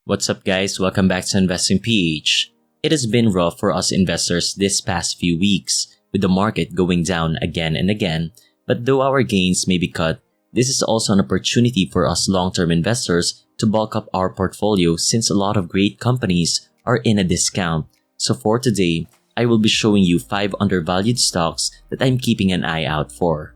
What's up guys, welcome back to InvestingPH. It has been rough for us investors this past few weeks, with the market going down again and again, but though our gains may be cut, this is also an opportunity for us long-term investors to bulk up our portfolio since a lot of great companies are in a discount. So for today, I will be showing you 5 undervalued stocks that I'm keeping an eye out for.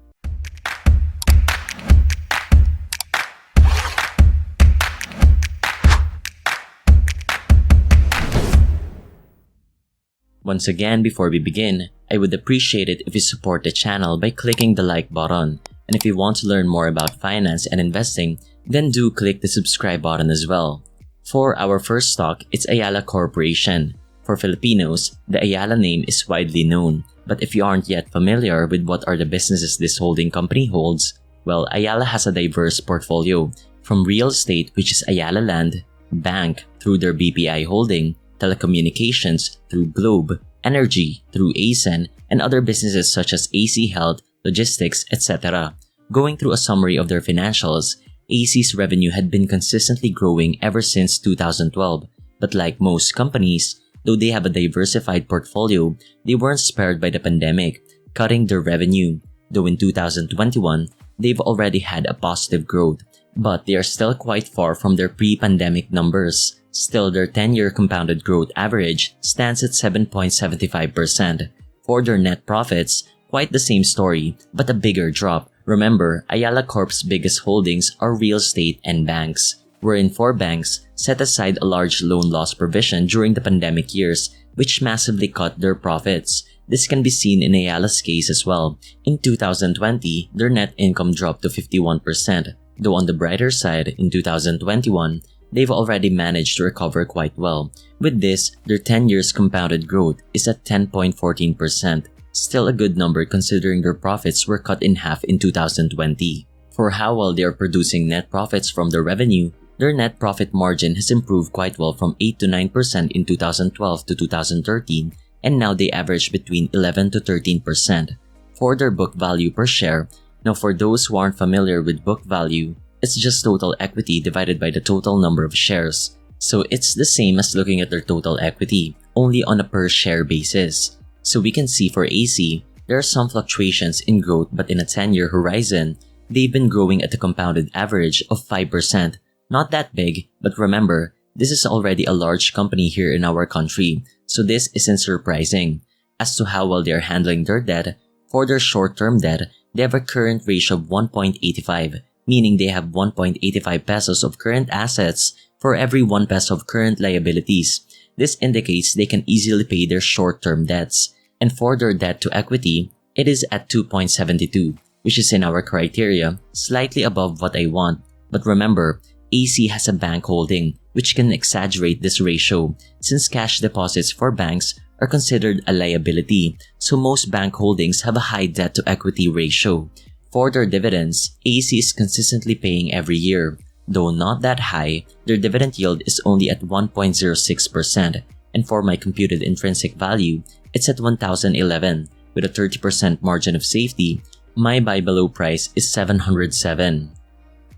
Once again, before we begin, I would appreciate it if you support the channel by clicking the like button. And if you want to learn more about finance and investing, then do click the subscribe button as well. For our first stock, it's Ayala Corporation. For Filipinos, the Ayala name is widely known. But if you aren't yet familiar with what are the businesses this holding company holds, well, Ayala has a diverse portfolio, from real estate, which is Ayala Land, bank through their BPI holding, telecommunications through Globe, energy through ASEN, and other businesses such as AC Health, logistics, etc. Going through a summary of their financials, AC's revenue had been consistently growing ever since 2012, but like most companies, though they have a diversified portfolio, they weren't spared by the pandemic, cutting their revenue. Though in 2021, they've already had a positive growth, but they are still quite far from their pre-pandemic numbers. Still, their 10-year compounded growth average stands at 7.75%. For their net profits, quite the same story, but a bigger drop. Remember, Ayala Corp's biggest holdings are real estate and banks, wherein 4 banks set aside a large loan loss provision during the pandemic years, which massively cut their profits. This can be seen in Ayala's case as well. In 2020, their net income dropped to 51%, though on the brighter side, in 2021, they've already managed to recover quite well. With this, their 10 years compounded growth is at 10.14%, still a good number considering their profits were cut in half in 2020. For how well they are producing net profits from their revenue, their net profit margin has improved quite well from 8 to 9% in 2012 to 2013, and now they average between 11 to 13%. For their book value per share, now for those who aren't familiar with book value, it's just total equity divided by the total number of shares. So it's the same as looking at their total equity, only on a per share basis. So we can see for AC, there are some fluctuations in growth, but in a 10-year horizon, they've been growing at a compounded average of 5%. Not that big, but remember, this is already a large company here in our country, so this isn't surprising. As to how well they are handling their debt, for their short-term debt, they have a current ratio of 1.85, meaning they have 1.85 pesos of current assets for every 1 peso of current liabilities. This indicates they can easily pay their short-term debts. And for their debt to equity, it is at 2.72, which is in our criteria, slightly above what I want. But remember, AC has a bank holding, which can exaggerate this ratio, since cash deposits for banks are considered a liability, so most bank holdings have a high debt to equity ratio. For their dividends, AC is consistently paying every year. Though not that high, their dividend yield is only at 1.06%, and for my computed intrinsic value, it's at 1,011. With a 30% margin of safety, my buy below price is 707.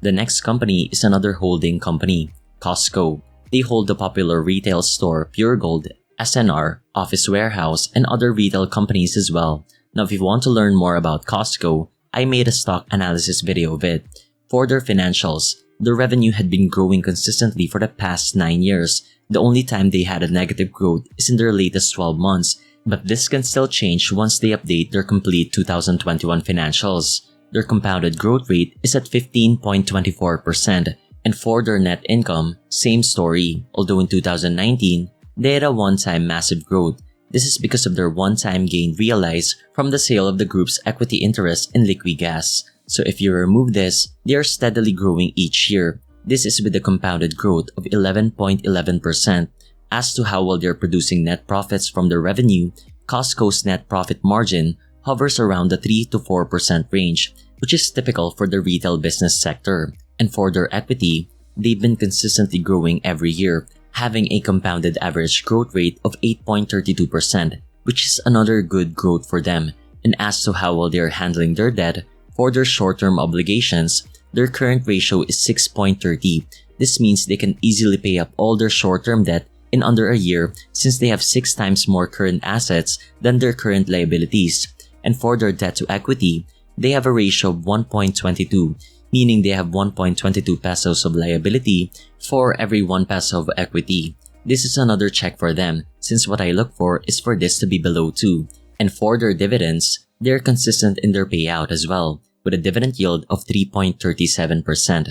The next company is another holding company, Costco. They hold the popular retail store Pure Gold, SNR, Office Warehouse, and other retail companies as well. Now if you want to learn more about Costco, I made a stock analysis video of it. For their financials, their revenue had been growing consistently for the past 9 years. The only time they had a negative growth is in their latest 12 months, but this can still change once they update their complete 2021 financials. Their compounded growth rate is at 15.24%, and for their net income, same story, although in 2019, they had a one-time massive growth. This is because of their one-time gain realized from the sale of the group's equity interest in Liquigas. So if you remove this, they are steadily growing each year. This is with a compounded growth of 11.11%. As to how well they are producing net profits from their revenue, Costco's net profit margin hovers around the 3 to 4% range, which is typical for the retail business sector. And for their equity, they've been consistently growing every year, having a compounded average growth rate of 8.32%, which is another good growth for them. And as to how well they are handling their debt, for their short-term obligations, their current ratio is 6.30, This means they can easily pay up all their short-term debt in under a year since they have 6 times more current assets than their current liabilities. And for their debt to equity, they have a ratio of 1.22, meaning they have 1.22 pesos of liability for every 1 peso of equity. This is another check for them since what I look for is for this to be below 2. And for their dividends, they're consistent in their payout as well, with a dividend yield of 3.37%.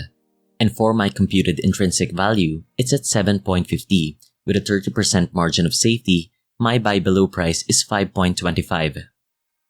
And for my computed intrinsic value, it's at 7.50. With a 30% margin of safety, my buy below price is 5.25.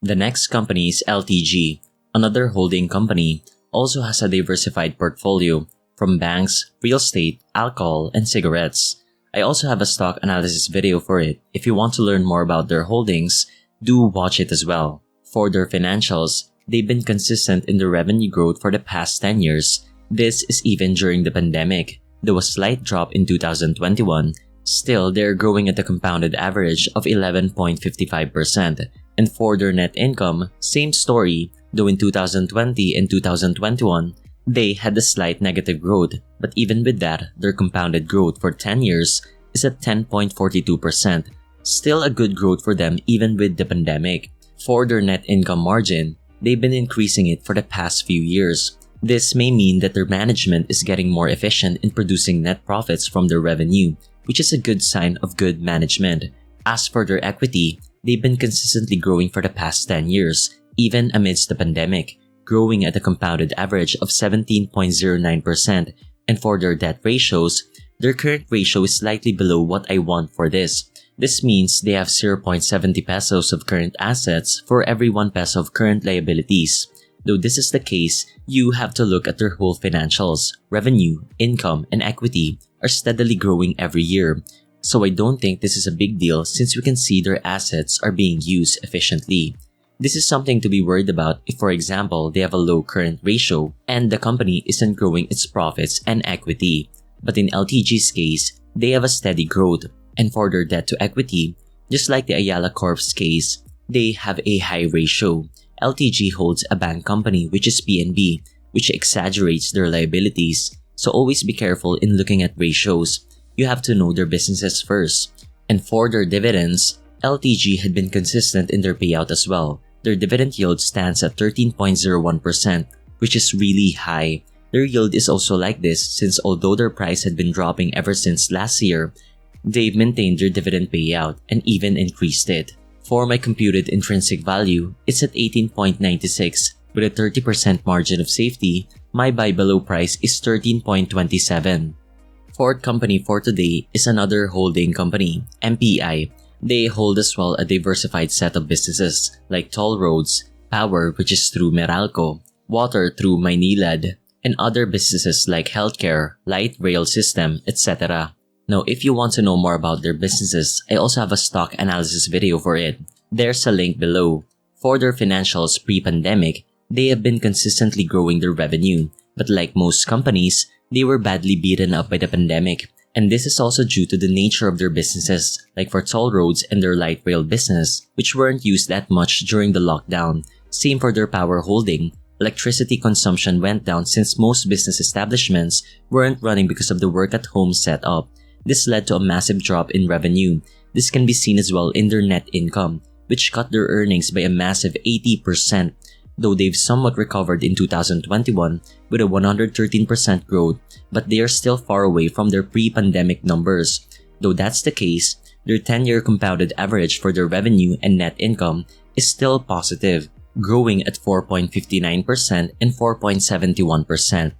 The next company is LTG, another holding company, also has a diversified portfolio from banks, real estate, alcohol, and cigarettes. I also have a stock analysis video for it. If you want to learn more about their holdings, do watch it as well. For their financials, they've been consistent in their revenue growth for the past 10 years. This is even during the pandemic. There was a slight drop in 2021. Still, they're growing at a compounded average of 11.55%. And for their net income, same story, though in 2020 and 2021, they had a slight negative growth, but even with that, their compounded growth for 10 years is at 10.42%. Still a good growth for them even with the pandemic. For their net income margin, they've been increasing it for the past few years. This may mean that their management is getting more efficient in producing net profits from their revenue, which is a good sign of good management. As for their equity, they've been consistently growing for the past 10 years, even amidst the pandemic, growing at a compounded average of 17.09%. And for their debt ratios, their current ratio is slightly below what I want for this. This means they have 0.70 pesos of current assets for every 1 peso of current liabilities. Though this is the case, you have to look at their whole financials. Revenue, income, and equity are steadily growing every year. So I don't think this is a big deal since we can see their assets are being used efficiently. This is something to be worried about if, for example, they have a low current ratio and the company isn't growing its profits and equity. But in LTG's case, they have a steady growth. And for their debt to equity, just like the Ayala Corp's case, they have a high ratio. LTG holds a bank company which is PNB, which exaggerates their liabilities. So always be careful in looking at ratios. You have to know their businesses first. And for their dividends, LTG had been consistent in their payout as well. Their dividend yield stands at 13.01%, which is really high. Their yield is also like this since although their price had been dropping ever since last year, they've maintained their dividend payout and even increased it. For my computed intrinsic value, it's at 18.96. With a 30% margin of safety, my buy below price is 13.27. Fourth company for today is another holding company, MPI. They hold as well a diversified set of businesses like toll roads, power which is through Meralco, water through Maynilad, and other businesses like healthcare, light rail system, etc. Now, if you want to know more about their businesses, I also have a stock analysis video for it. There's a link below. For their financials pre-pandemic, they have been consistently growing their revenue, but like most companies, they were badly beaten up by the pandemic. And this is also due to the nature of their businesses, like for toll roads and their light rail business, which weren't used that much during the lockdown. Same for their power holding. Electricity consumption went down since most business establishments weren't running because of the work-at-home setup. This led to a massive drop in revenue. This can be seen as well in their net income, which cut their earnings by a massive 80%, though they've somewhat recovered in 2021 with a 113% growth, but they are still far away from their pre-pandemic numbers. Though that's the case, their 10-year compounded average for their revenue and net income is still positive, growing at 4.59% and 4.71%.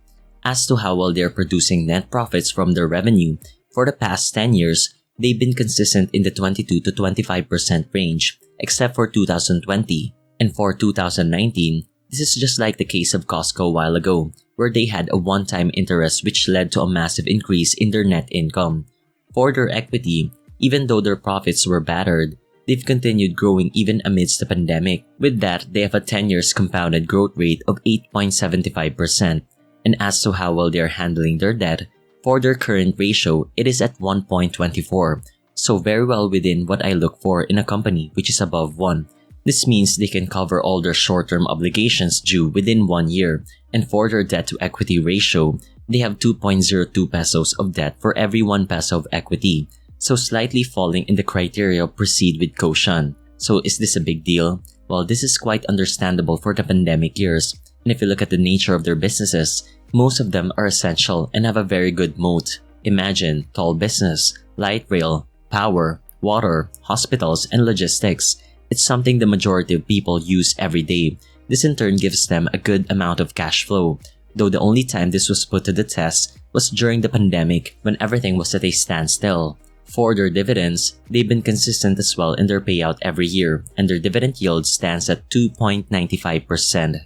As to how well they are producing net profits from their revenue, for the past 10 years, they've been consistent in the 22 to 25% range, except for 2020. And for 2019, this is just like the case of Costco a while ago, where they had a one-time interest which led to a massive increase in their net income. For their equity, even though their profits were battered, they've continued growing even amidst the pandemic. With that, they have a 10 years compounded growth rate of 8.75%. And as to how well they are handling their debt, for their current ratio, it is at 1.24, so very well within what I look for in a company which is above 1. This means they can cover all their short-term obligations due within 1 year, and for their debt-to-equity ratio, they have 2.02 pesos of debt for every 1 peso of equity, so slightly falling in the criteria of proceed with caution. So is this a big deal? Well, this is quite understandable for the pandemic years, and if you look at the nature of their businesses, most of them are essential and have a very good moat. Imagine toll business, light rail, power, water, hospitals, and logistics. It's something the majority of people use every day. This in turn gives them a good amount of cash flow, though the only time this was put to the test was during the pandemic when everything was at a standstill. For their dividends, they've been consistent as well in their payout every year, and their dividend yield stands at 2.95%.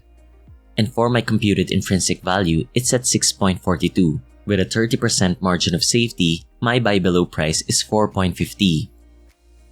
And for my computed intrinsic value, it's at 6.42. With a 30% margin of safety, my buy below price is 4.50.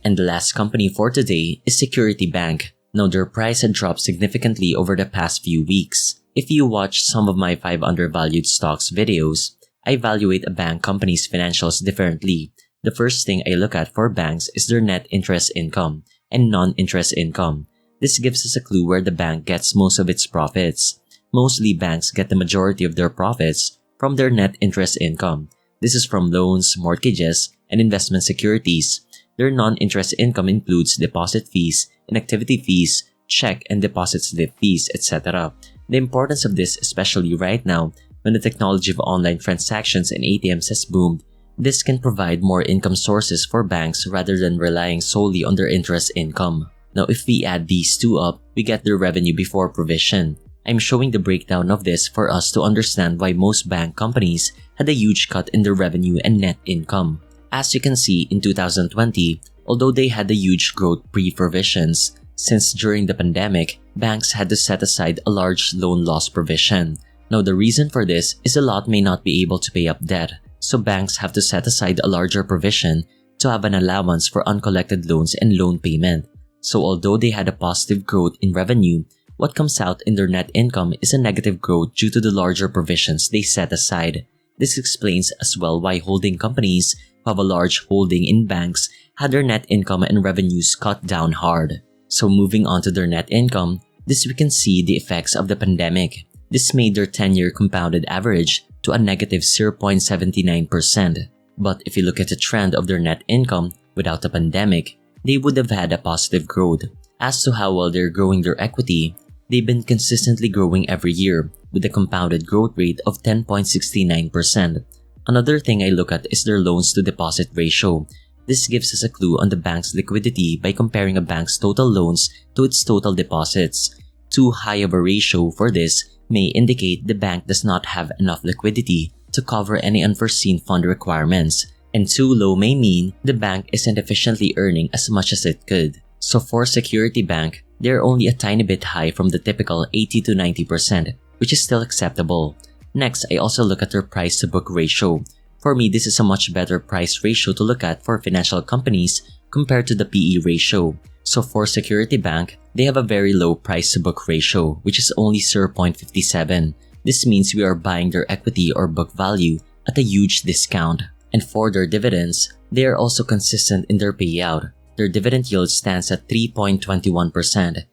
And the last company for today is Security Bank. Now their price had dropped significantly over the past few weeks. If you watch some of my 5 undervalued stocks videos, I evaluate a bank company's financials differently. The first thing I look at for banks is their net interest income and non-interest income. This gives us a clue where the bank gets most of its profits. Mostly banks get the majority of their profits from their net interest income. This is from loans, mortgages, and investment securities. Their non-interest income includes deposit fees, inactivity fees, check and deposit slip fees, etc. The importance of this, especially right now when the technology of online transactions and ATMs has boomed, this can provide more income sources for banks rather than relying solely on their interest income. Now if we add these two up, we get their revenue before provision. I'm showing the breakdown of this for us to understand why most bank companies had a huge cut in their revenue and net income. As you can see in 2020, although they had a huge growth pre-provisions, since during the pandemic, banks had to set aside a large loan loss provision. Now the reason for this is a lot may not be able to pay up debt, so banks have to set aside a larger provision to have an allowance for uncollected loans and loan payment. So although they had a positive growth in revenue, what comes out in their net income is a negative growth due to the larger provisions they set aside. This explains as well why holding companies who have a large holding in banks had their net income and revenues cut down hard. So moving on to their net income, this we can see the effects of the pandemic. This made their 10-year compounded average to a negative 0.79%. But if you look at the trend of their net income without the pandemic, they would have had a positive growth. As to how well they're growing their equity, they've been consistently growing every year with a compounded growth rate of 10.69%. Another thing I look at is their loans to deposit ratio. This gives us a clue on the bank's liquidity by comparing a bank's total loans to its total deposits. Too high of a ratio for this may indicate the bank does not have enough liquidity to cover any unforeseen fund requirements, and too low may mean the bank isn't efficiently earning as much as it could. So for Security Bank, they're only a tiny bit high from the typical 80 to 90%, which is still acceptable. Next, I also look at their price to book ratio. For me, this is a much better price ratio to look at for financial companies compared to the PE ratio. So for Security Bank, they have a very low price to book ratio, which is only 0.57. This means we are buying their equity or book value at a huge discount. And for their dividends, they are also consistent in their payout. Their dividend yield stands at 3.21%.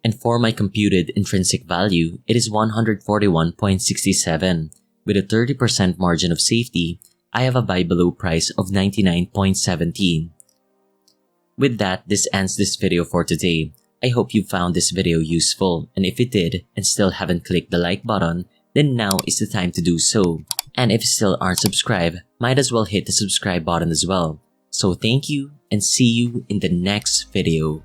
And for my computed intrinsic value, it is 141.67. With a 30% margin of safety, I have a buy below price of 99.17. With that, this ends this video for today. I hope you found this video useful, and if you did and still haven't clicked the like button, then now is the time to do so. And if you still aren't subscribed, might as well hit the subscribe button as well. So thank you and see you in the next video.